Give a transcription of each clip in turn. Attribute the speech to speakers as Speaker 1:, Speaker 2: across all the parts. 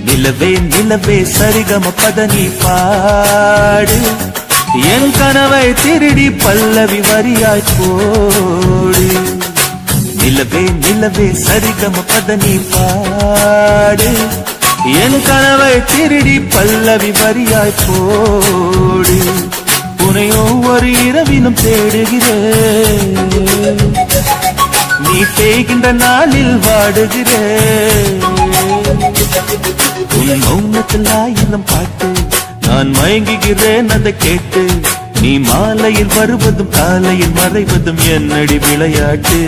Speaker 1: நிலவே நிலவே சரிகம பதனி பாடு என் கனவை திருடி பல்லவி வரியாய் போடு நிலவே நிலவே சரிகம பதனி பாடு என் கனவை திருடி பல்லவி வரியாய் போடு உன்னை ஒவ்வொரு இரவிலும் தேடுகிறேன் நீ தேய்கின்ற நாளில் வாடுகிறேன் உன் மௌனத்தில் ஆயிரம் பாட்டு நான் மயங்குகிறேன் அதை கேட்டு நீ மாலையில் வருவதும் காலையில் மறைவதும் என்னடி விளையாட்டு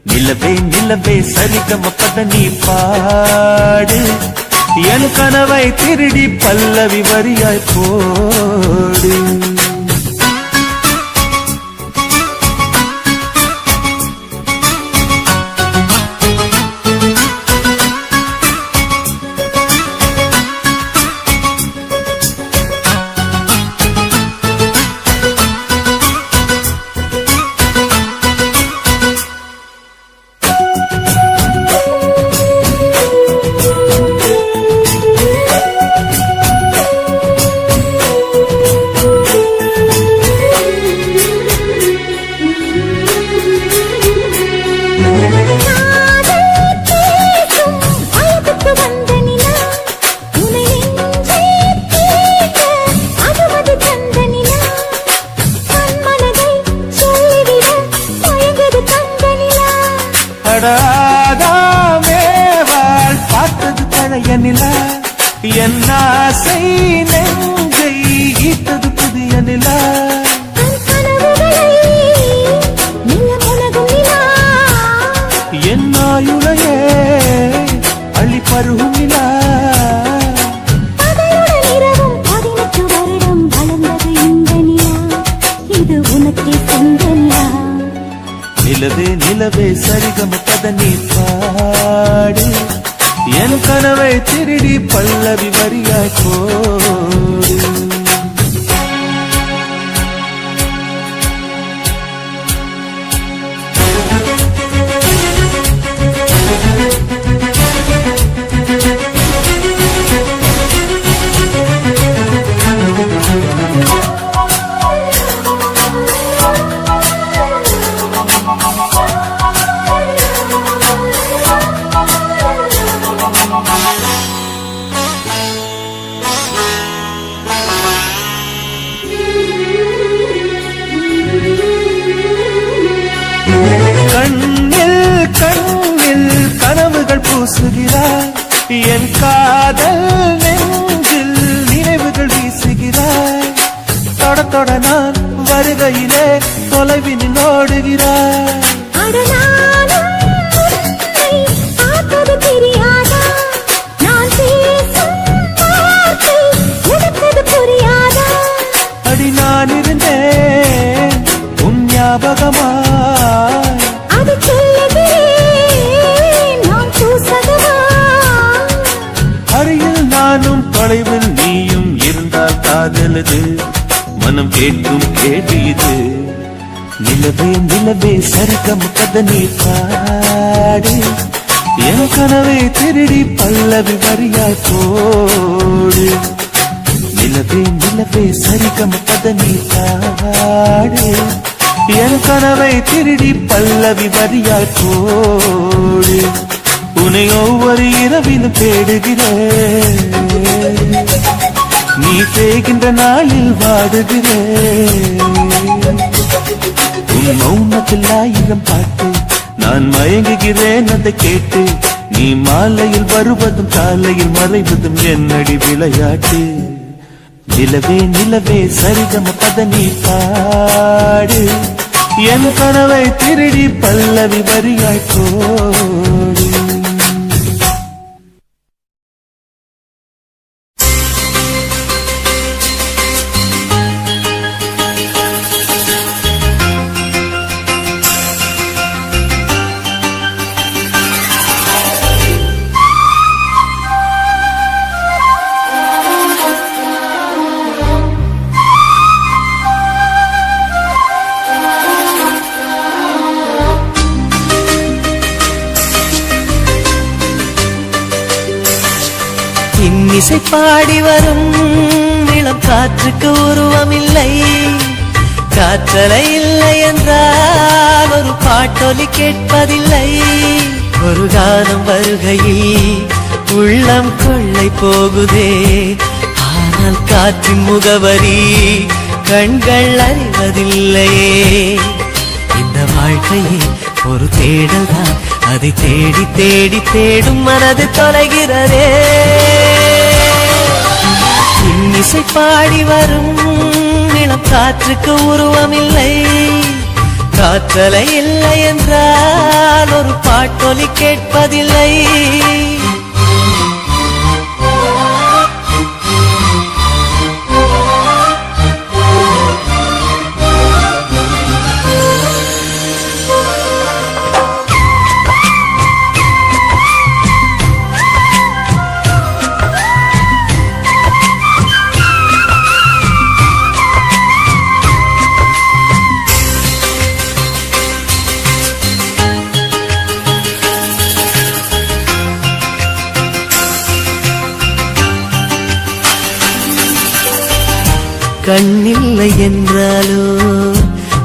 Speaker 1: நிலவே நிலவே சரிகம பதனி பாடு என் கனவை திருடி பல்லவி வரியாய் போடு மேவாள் பார்த்தது பழைய நிலா என் ஆசை நெஞ்சை ஈட்டது புதிய நிலா என் ஆயுளையே அள்ளி பருகும் நிலா நிலவே நிலவே சரிகம பதனி பாடு என் கனவை திருடி பல்லவி வரியாய் போடு கண்ணில் கனவுகள் பூசுகிறாய் என் காதல் நெஞ்சில் நினைவுகள் வீசுகிறாய் தொட தொட நான் வருகையிலே தொலைவினில் ஓடுகிறாய் அடி நான் இருந்தேன் உன் ஞாபகமா தொலைவில் நீயும் இருந்தால் காதலது மனம் கேட்கும் கேள்வி இது நிலவே நிலவே சரிகம பதனி பாடு என் கனவை திருடி பல்லவி வரியாய் போடு நிலவே நிலவே சரிகம பதனி பாடு என் கனவை திருடி பல்லவி வரியாய் போடு உன்னை ஒவ்வொரு இரவிலும் தேடுகிறேன் நீ தேய்கின்ற நாளில் வாடுகிறேன் உன் மௌனத்தில் ஆயிரம் பாட்டு நான் மயங்குகிறேன் அதை கேட்டு நீ மாலையில் வருவதும் காலையில் மறைவதும் என்னடி விளையாட்டு நிலவே நிலவே சரிகம பதனி பாடு என் கனவை திருடி பல்லவி வரியாய் போடு
Speaker 2: இன்னிசை பாடி வரும் இளம் காற்றுக்கு உருவமில்லை, காற்றலை இல்லை என்றால் ஒரு பாட்டொலி கேட்பதில்லை. ஒரு காலம் வருகையில் உள்ளம் கொள்ளை போகுதே, ஆனால் காற்றின் முகவரி கண்கள் அறிவதில்லையே. இந்த வாழ்க்கையே ஒரு தேடல் தான், அதை தேடி தேடி தேடும் மனது தொலைகிறதே. இன்னிசை பாடி வரும் இளம் காற்றுக்கு உருவமில்லை, காற்றலை இல்லை என்றால் ஒரு பாட்டொலி கேட்பதில்லை. கண்ணில்லை என்றாலோ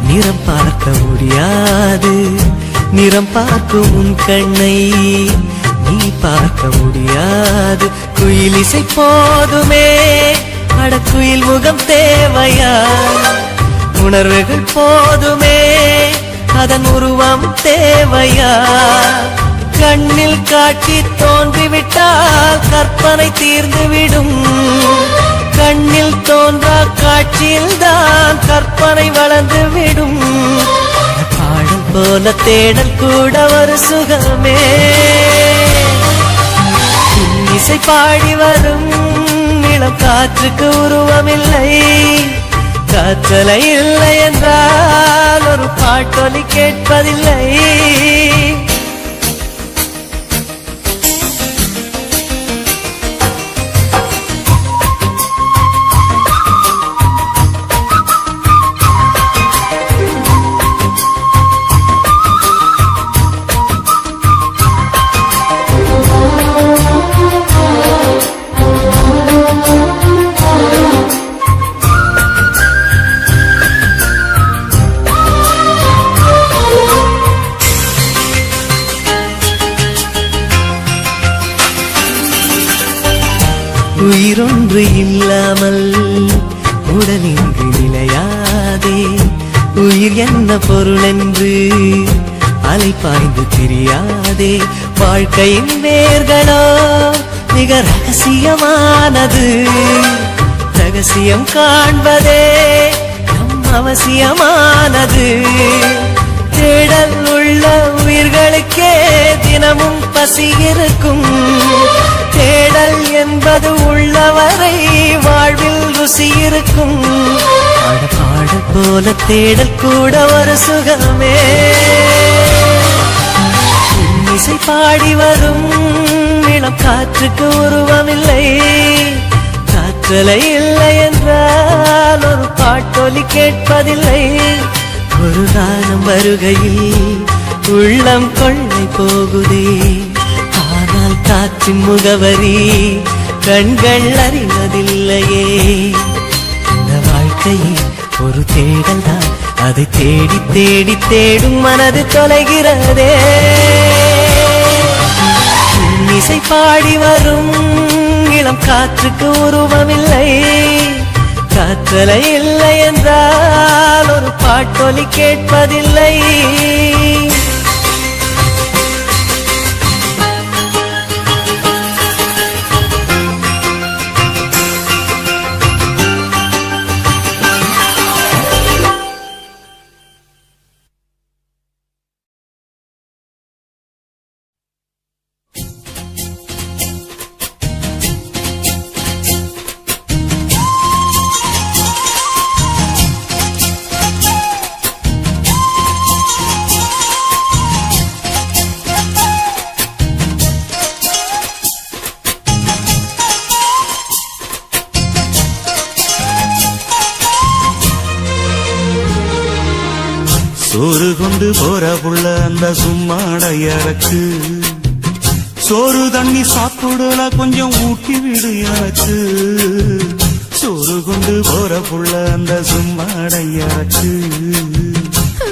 Speaker 2: நிறம் பார்க்க முடியாது, நிறம் பார்க்கும் உன் கண்ணை நீ பார்க்க முடியாது. குயில் இசை போதுமே, அடக்குயில் முகம் தேவையா? உணர்வுகள் போதுமே, அதன் உருவம் தேவையா? கண்ணில் காட்சி தோன்றிவிட்டால் கற்பனை தீர்ந்துவிடும், கண்ணில் தோன்றா காட்சியில் தான் கற்பனை வளர்ந்துவிடும். பாடல் போல தேடல் கூட ஒரு சுகமே. இசை பாடி வரும் இளம் காற்றுக்கு உருவமில்லை, காற்றலை இல்லை என்றால் ஒரு பாட்டொலி கேட்பதில்லை. உயிரொன்று இல்லாமல் உடல் இங்கு நிலையாதே, உயிர் என்ன பொருள் என்று அலைப்பாய்ந்து தெரியாதே. வாழ்க்கையின் வேர்களோ மிக ரகசியமானது, ரகசியம் காண்பதே நம் அவசியமானது. தேடல் உள்ள உயிர்களுக்கே தினமும் பசி இருக்கும், தேடல் என்பது உள்ளவரை வாழ்வில் ருசி இருக்கும். பாடல் போல தேடல் கூட ஒரு சுகமே. இசை பாடி வரும் இளம் காற்றுக்கு உருவமில்லை, காற்றலை இல்லை என்றால் ஒரு பாட்டொலி கேட்பதில்லை. ஒரு காலம் வருகையில் உள்ளம் கொள்ளை போகுதே, ஆனால் காற்றின் முகவரி கண்கள் அறிவதில்லையே. இந்த வாழ்க்கையே ஒரு தேடல் தான், அதை தேடி தேடி தேடும் மனது தொலைகிறதே. இசை பாடி வரும் இளம் காற்றுக்கு உருவமில்லை, காற்றலை இல்லை என்றால் ஒரு பாட்டொலி கேட்பதில்லை.
Speaker 1: சோறு கொண்டு போற புள்ள அந்த சும்மாடையறக்கு, சோறு தண்ணி சாப்பிடல கொஞ்சம் ஊட்டி விடு எனக்கு சோறு கொண்டு போற புள்ள அந்த சும்மாடையாச்சு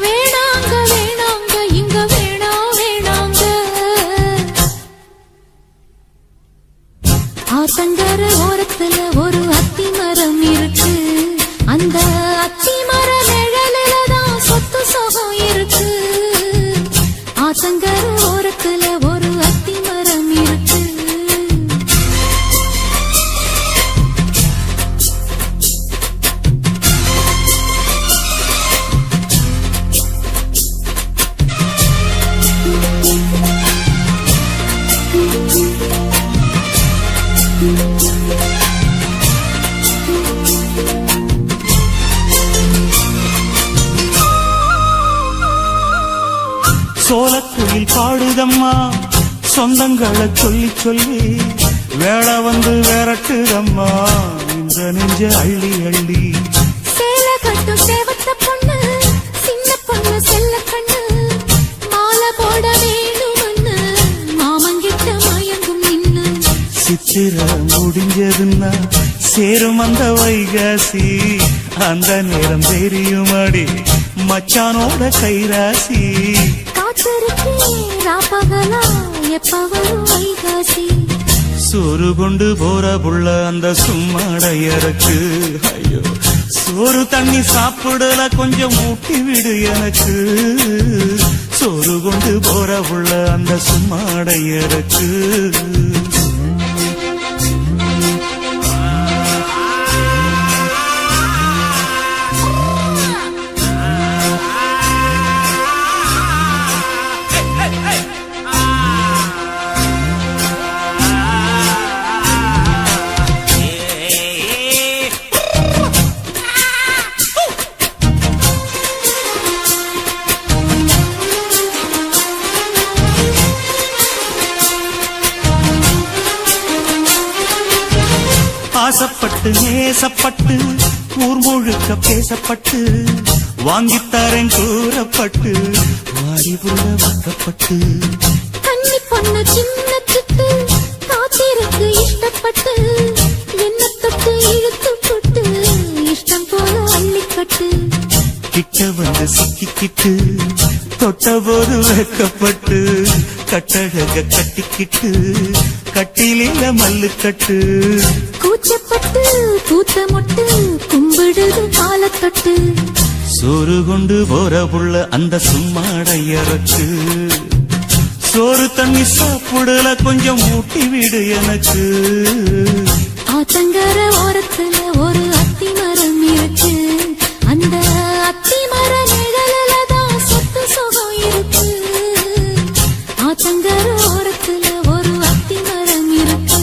Speaker 3: வேணாங்க வேணாங்க இங்க வேணாங்க ஆத்தங்கர ஓரத்துல ஒரு அத்தி மரம் இருக்கு அந்த அத்தி மர நிழலில்தான் சொத்து சுகம் இருக்கு ஆத்தங்கர ஓரத்துல ஒரு அத்தி மரம் இருக்கு
Speaker 1: சோலக்குயில் பாடுதம்மா சொந்தங்களை சொல்லி சொல்லி வேளை வந்து விரட்டுதம்மா இந்த நெஞ்ச அள்ளி அள்ளி
Speaker 3: சேல கட்டும் சேவத்த பொண்ணு சின்ன பொண்ணு செல்ல கண்ணு மாலை போட வேணும்னு மாமங்கிட்ட மயங்கும் நின்னு
Speaker 1: சித்திர முடிஞ்சதுன்னா சேரும் அந்த வைகாசி அந்த நேரம் தெரியுமாடி மச்சானோட கைராசி
Speaker 3: காத்திருக்கேன் ராப்பகலா எப்ப வரும் வைகாசி
Speaker 1: சோறு கொண்டு போற புள்ள அந்த சும்மாடையறக்கு ஐயோ சோறு தண்ணி சாப்பிடல கொஞ்சம் ஊட்டி விடு எனக்கு சோறு கொண்டு போற புள்ள அந்த சும்மாடையறக்கு ஆசைப்பட்டு நேசப்பட்டு ஊர் முழுக்க பேசப்பட்டு வாங்கித்தாரன் கூறப்பட்டு வாடி புள்ள வாக்கப்பட்டு
Speaker 3: கன்னி பொண்ணு சின்ன சிட்டு காத்திருக்கு இஷ்டப்பட்டு என்ன தொட்டு இழுத்து போட்டு இஷ்டம் போல அள்ளிக்கட்டு
Speaker 1: கிட்ட வந்து சிக்கிக்கிட்டு தொட்ட போது வைக்கப்பட்டு கட்டழக கட்டிக்கிட்டு கட்டிலில மல்லுக்கட்டு
Speaker 3: கூச்சப்பட்டு கூத்த மொட்டு கும்பிடுது காலத்தொட்டு
Speaker 1: சோறு கொண்டு போற புள்ள அந்த சும்மாடையறக்கு சோறு தண்ணி சாப்பிடல கொஞ்சம் ஊட்டி விடு எனக்கு
Speaker 3: ஆத்தங்கர ஓரத்துல ஒரு அத்தி மரம் இருக்கு அந்த அத்தி மர நிழலில்தான் சொத்து சுகம் இருக்கு ஆத்தங்கர ஓரத்துல ஒரு அத்தி மரம் இருக்கு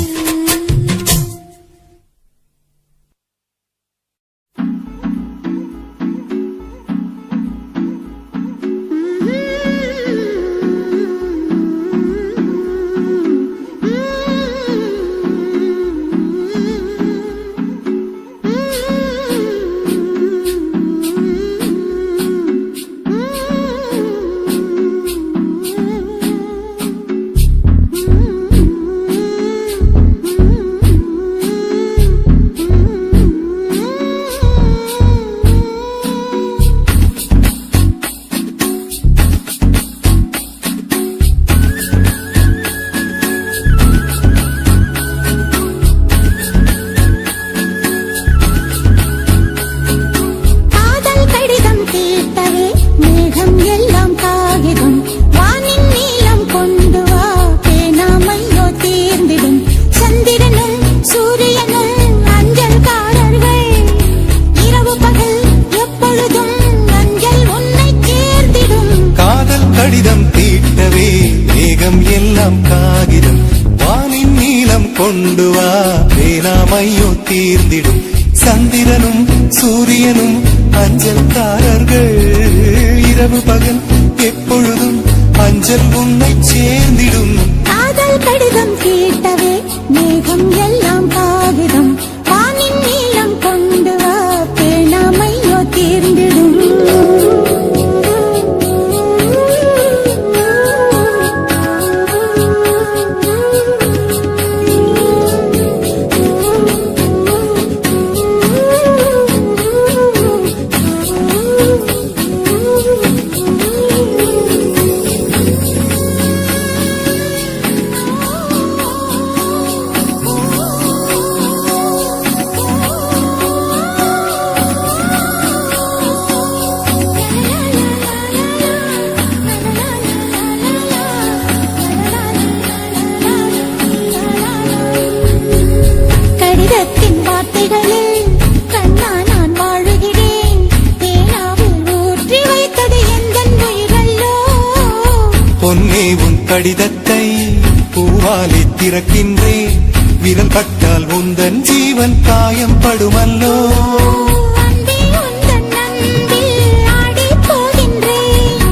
Speaker 2: கொண்டு வா வேணாமையோ தீர்ந்திடும் சந்திரனும் சூரியனும் அஞ்சல்காரர்கள் இரவு பகல் எப்பொழுதும் அஞ்சல் உன்னை சேர்ந்திடும்
Speaker 3: காதல் கடிதம் கேட்டவே மேகம் எல்லாம் காகிதம் வானின் நீளம் கொண்டு வா பேணாமையோ தீர்ந்திடும்
Speaker 2: திறக்கின்றேன் விரல் பட்டால் உந்தன் ஜீவன் காயம் படுமல்லோ
Speaker 3: அன்பே உந்தன் அன்பில் ஆடிப் போகின்றேன்.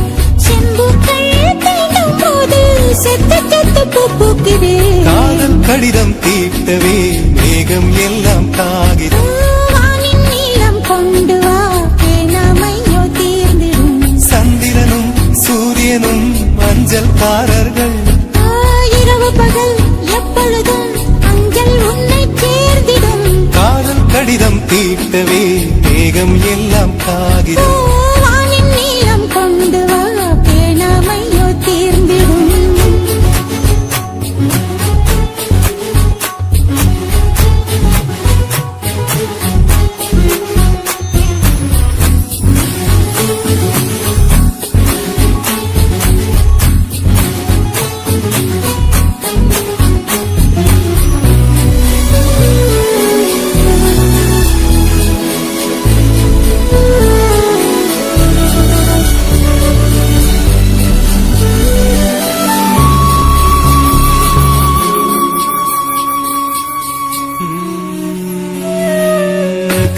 Speaker 3: செம்புக்கள் தீண்டும் போது செத்து செத்து பூக்கிறேன்.
Speaker 2: காதல் கடிதம் தீட்டவே மேகம் எல்லாம் காகிதம்
Speaker 3: வானின் நீளம் கொண்டு வா பேனாமையோ தீர்ந்திடும்.
Speaker 2: சந்திரனும் சூரியனும் மஞ்சள்காரர்கள்
Speaker 3: இரவு பகல் எப்பொழுதும் அஞ்சல் உன்னை சேர்ந்திடும்.
Speaker 2: காதல் கடிதம் தீட்டவே மேகம் எல்லாம் காகிதம்
Speaker 3: வானின் நீளம் கொண்டு வா பேனாமையோ தீர்ந்திடும்.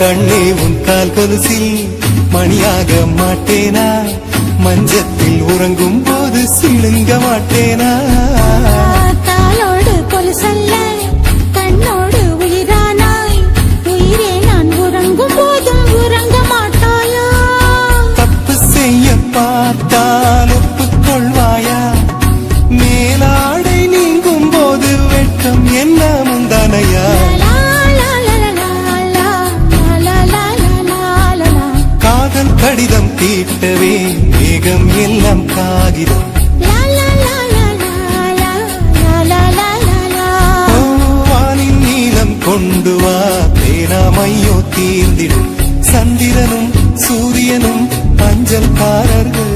Speaker 2: கண்ணே உன் கால் கொலுசில் மணியாக மாட்டேனா மஞ்சத்தில் உறங்கும் போது சிழுங்க மாட்டேனா
Speaker 3: தாளோடு கொலுசல்ல கண்ணோடு உயிரானாய். உயிரே நான் உறங்கும் போதும் உறங்க மாட்டாயா?
Speaker 2: தப்பு செய்ய பார்த்தால் ஒப்புக்கொள்வாயா மேலாடை நீங்கும் போது வெட்கம் என்ன முந்தானையா
Speaker 3: லா, லா, லா, லா, லா, லா, லா, லா, லா, லா.
Speaker 2: காதல் கடிதம் தீட்டவே மேகம் எல்லாம் காகிதம்
Speaker 3: லா, லா, லா, லா, லா, லா, லா, லா, லா, லா.
Speaker 2: ஓ, வானின் நீளம் கொண்டு வா பேனாமையோ தீர்ந்திடும் சந்திரனும் சூரியனும் அஞ்சல்காரர்கள்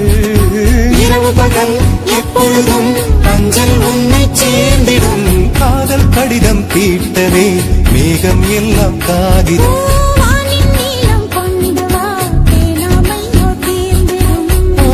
Speaker 2: இரவு பகல் எப்பொழுதும் அஞ்சல் உன்னை சேர்ந்திடும் காதல் கடிதம் தீட்டவே மேகம் எல்லாம் காகிதம்
Speaker 3: வானின் நீளம் கொண்டு வா பேனாமையோ தீர்ந்திடும்.
Speaker 2: ஓ